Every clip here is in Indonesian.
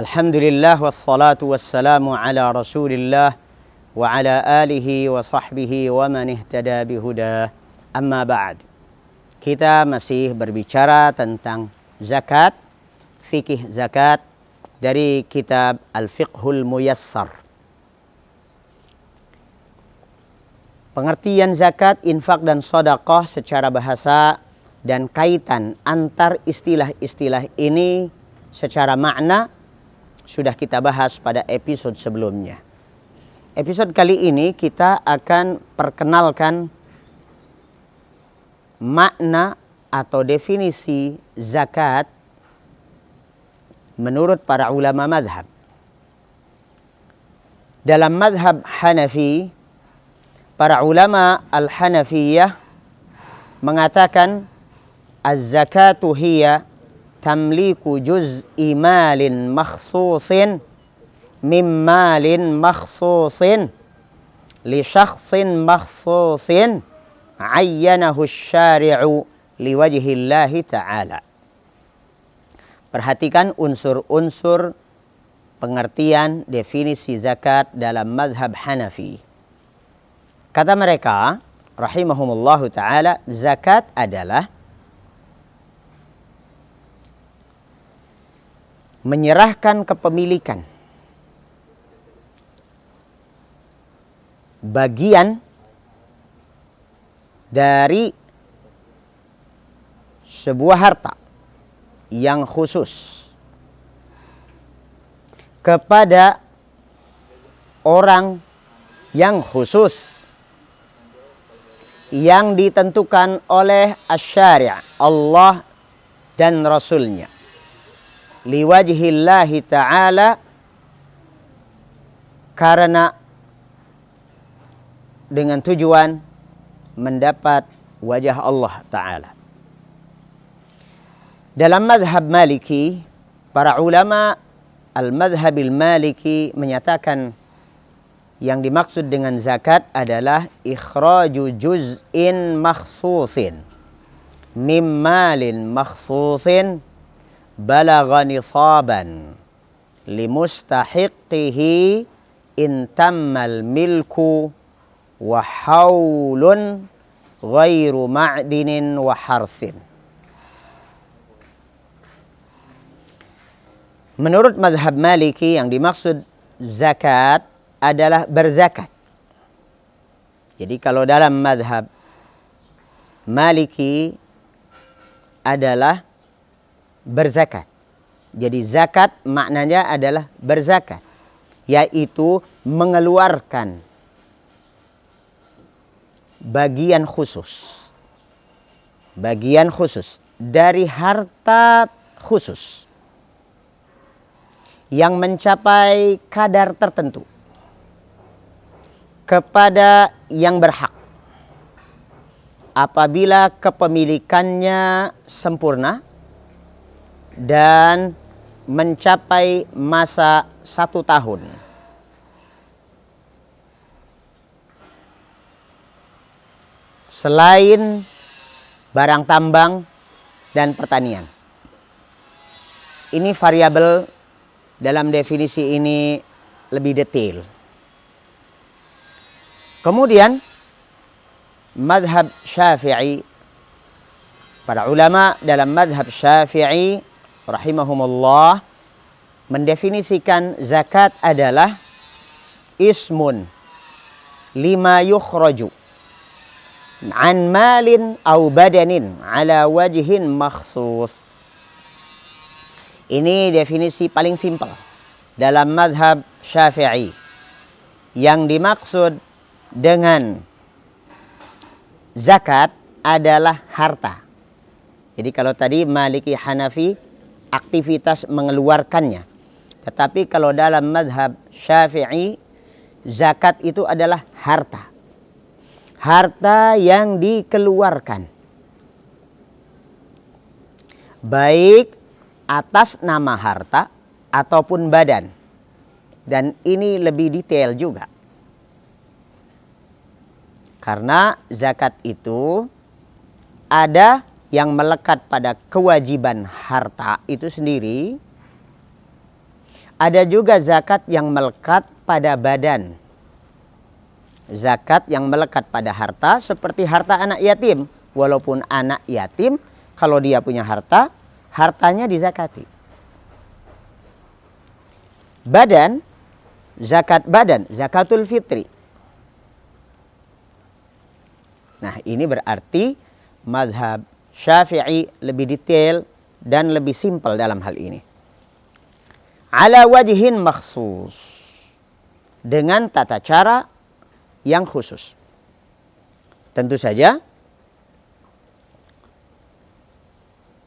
Alhamdulillah wassalatu wassalamu ala Rasulillah wa ala alihi wa sahbihi wa man ihtada bihuda. Amma ba'd. Kita masih berbicara tentang zakat, fikih zakat dari kitab Al-Fiqhul Muyassar. Pengertian zakat, infak dan sedekah secara bahasa dan kaitan antar istilah-istilah ini secara makna sudah kita bahas pada episode sebelumnya. Episode kali ini kita akan perkenalkan makna atau definisi zakat menurut para ulama madhab. Dalam madhab Hanafi, para ulama Al-Hanafiyah mengatakan az-zakatu hiya tamliku juz'i malin makhsusin min malin makhsusin li syakhsin makhsusin ayyanahu syari'u liwajhillahi ta'ala. Perhatikan unsur-unsur pengertian definisi zakat dalam madhab Hanafi. Kata mereka rahimahumullahu ta'ala, zakat adalah menyerahkan kepemilikan bagian dari sebuah harta yang khusus kepada orang yang khusus yang ditentukan oleh asy-syari', Allah dan Rasulnya, liwajhillahi ta'ala, karena dengan tujuan mendapat wajah Allah ta'ala. Dalam madhab Maliki, para ulama al-madhabil Maliki menyatakan yang dimaksud dengan zakat adalah ikhraju juz'in makhsusin mim malin makhsusin balagha nisaban limustahiqihi in tammal milku wa haulun ghairu ma'dinin wa harsin. Menurut mazhab Maliki, yang dimaksud zakat adalah berzakat. Jadi kalau dalam mazhab Maliki adalah berzakat. Jadi zakat maknanya adalah berzakat, yaitu mengeluarkan bagian khusus dari harta khusus yang mencapai kadar tertentu kepada yang berhak apabila kepemilikannya sempurna dan mencapai masa 1 tahun. Selain barang tambang dan pertanian. Ini variabel dalam definisi ini lebih detail. Kemudian madhab Syafi'i, para ulama dalam madhab Syafi'i rahimahumullah mendefinisikan zakat adalah ismun lima yukhraju an malin au badanin ala wajhin makhsus. Ini definisi paling simpel dalam madhab Syafi'i. Yang dimaksud dengan zakat adalah harta. Jadi kalau tadi Maliki, Hanafi aktivitas mengeluarkannya. Tetapi kalau dalam mazhab Syafi'i, zakat itu adalah harta. Harta yang dikeluarkan. Baik atas nama harta ataupun badan. Dan ini lebih detail juga. Karena zakat itu ada yang melekat pada kewajiban harta itu sendiri, Ada juga zakat yang melekat pada badan. Zakat yang melekat pada harta seperti harta anak yatim. Walaupun anak yatim, kalau dia punya harta, hartanya dizakati. Badan, zakat badan, zakatul fitri. Nah, ini berarti mazhab Syafi'i lebih detail dan lebih simpel dalam hal ini. Ala wajhin makhsus, dengan tata cara yang khusus. Tentu saja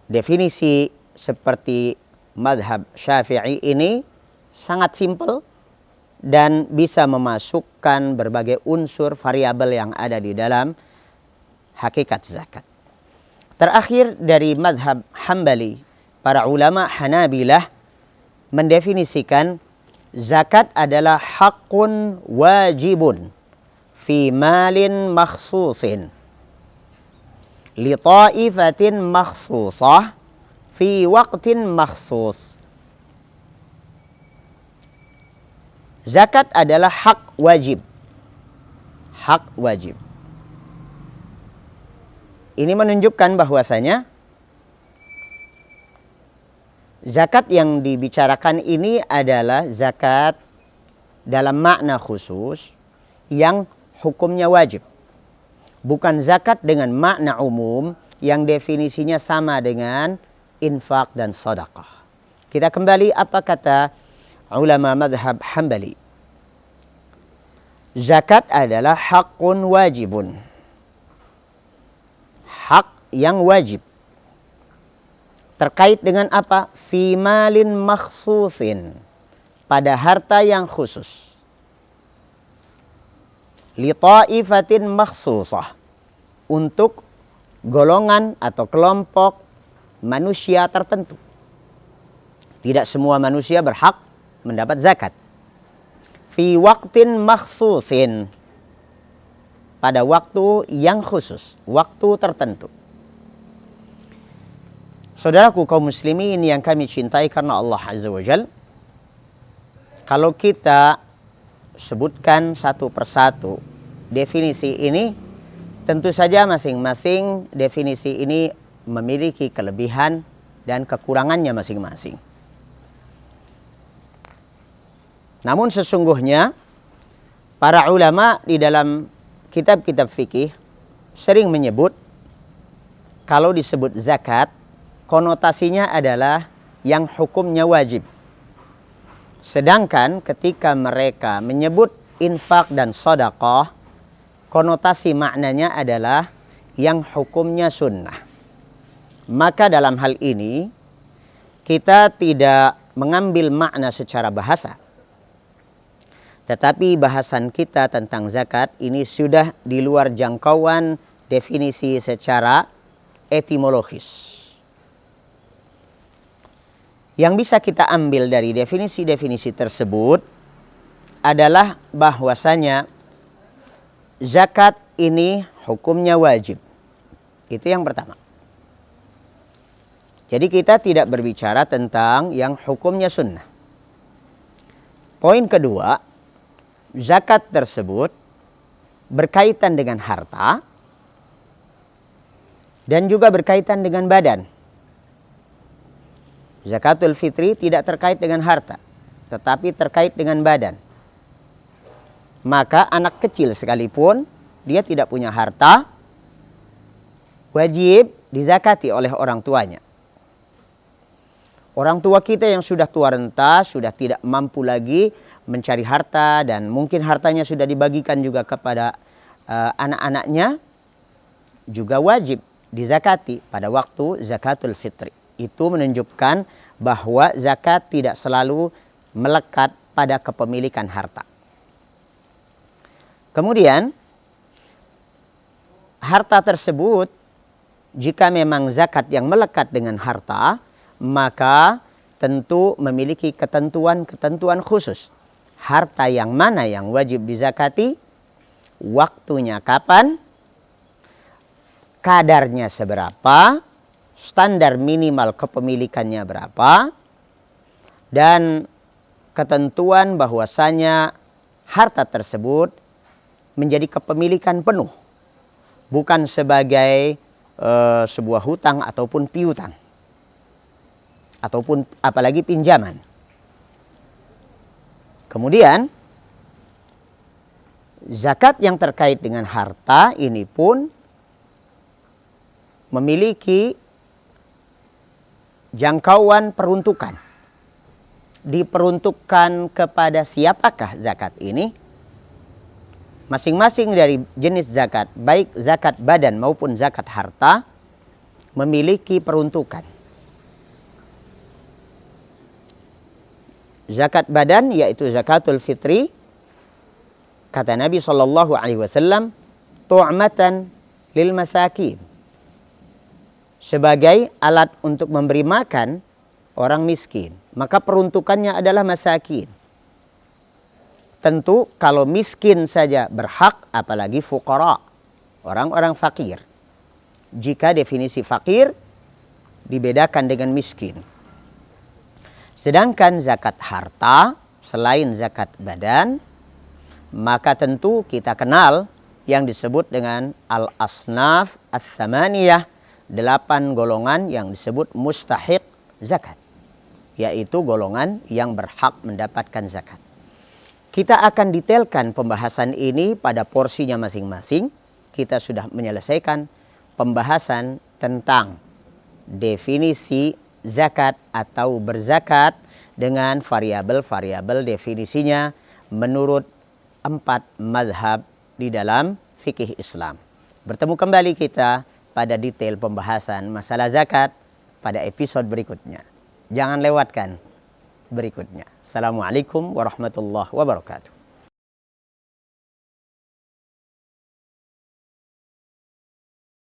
definisi seperti mazhab Syafi'i ini sangat simpel dan bisa memasukkan berbagai unsur variabel yang ada di dalam hakikat zakat. Terakhir dari mazhab Hambali, para ulama Hanabilah mendefinisikan zakat adalah haqqun wajibun fi malin makhsusin li ta'ifatin makhsusah fi waqtin makhsus. Zakat adalah hak wajib. Hak wajib. Ini menunjukkan bahwasanya zakat yang dibicarakan ini adalah zakat dalam makna khusus yang hukumnya wajib. Bukan zakat dengan makna umum yang definisinya sama dengan infak dan sedekah. Kita kembali apa kata ulama mazhab Hambali. Zakat adalah haqqun wajibun. Hak yang wajib. Terkait dengan apa? Fi malin makhsusin. Pada harta yang khusus. Li ta'ifatin makhsusah. Untuk golongan atau kelompok manusia tertentu. Tidak semua manusia berhak mendapat zakat. Fi waqtin makhsusin. Pada waktu yang khusus, waktu tertentu. Saudaraku kaum muslimin yang kami cintai karena Allah Azza wa Jal, kalau kita sebutkan satu persatu definisi ini, tentu saja masing-masing definisi ini memiliki kelebihan dan kekurangannya masing-masing. Namun sesungguhnya para ulama di dalam kitab-kitab fikih sering menyebut kalau disebut zakat konotasinya adalah yang hukumnya wajib. Sedangkan ketika mereka menyebut infak dan sedekah, konotasi maknanya adalah yang hukumnya sunnah. Maka dalam hal ini kita tidak mengambil makna secara bahasa. Tetapi bahasan kita tentang zakat ini sudah di luar jangkauan definisi secara etimologis. Yang bisa kita ambil dari definisi-definisi tersebut adalah bahwasanya zakat ini hukumnya wajib. Itu yang pertama. Jadi kita tidak berbicara tentang yang hukumnya sunnah. Poin kedua, zakat tersebut berkaitan dengan harta dan juga berkaitan dengan badan. Zakatul fitri tidak terkait dengan harta, tetapi terkait dengan badan. Maka anak kecil sekalipun dia tidak punya harta, wajib dizakati oleh orang tuanya. Orang tua kita yang sudah tua renta, sudah tidak mampu lagi mencari harta dan mungkin hartanya sudah dibagikan juga kepada anak-anaknya, juga wajib dizakati pada waktu zakatul fitri. Itu menunjukkan bahwa zakat tidak selalu melekat pada kepemilikan harta. Kemudian harta tersebut jika memang zakat yang melekat dengan harta, maka tentu memiliki ketentuan-ketentuan khusus. Harta yang mana yang wajib dizakati, waktunya kapan, kadarnya seberapa, standar minimal kepemilikannya berapa, dan ketentuan bahwasanya harta tersebut menjadi kepemilikan penuh, bukan sebagai sebuah hutang ataupun piutang, ataupun apalagi pinjaman. Kemudian zakat yang terkait dengan harta ini pun memiliki jangkauan peruntukan. Diperuntukkan kepada siapakah zakat ini? Masing-masing dari jenis zakat, baik zakat badan maupun zakat harta, memiliki peruntukan. Zakat badan yaitu zakatul fitri, kata Nabi SAW, tu'matan lil masakin, sebagai alat untuk memberi makan orang miskin. Maka peruntukannya adalah masakin. Tentu kalau miskin saja berhak, apalagi fuqara, orang-orang fakir. Jika definisi fakir dibedakan dengan miskin. Sedangkan zakat harta selain zakat badan, maka tentu kita kenal yang disebut dengan al-asnaf ats-tsamaniyah, 8 golongan yang disebut mustahiq zakat, yaitu golongan yang berhak mendapatkan zakat. Kita akan detailkan pembahasan ini pada porsinya masing-masing. Kita sudah menyelesaikan pembahasan tentang definisi zakat atau berzakat dengan variabel-variabel definisinya menurut 4 mazhab di dalam fikih Islam. Bertemu kembali kita pada detail pembahasan masalah zakat pada episode berikutnya. Jangan lewatkan berikutnya. Assalamualaikum warahmatullahi wabarakatuh.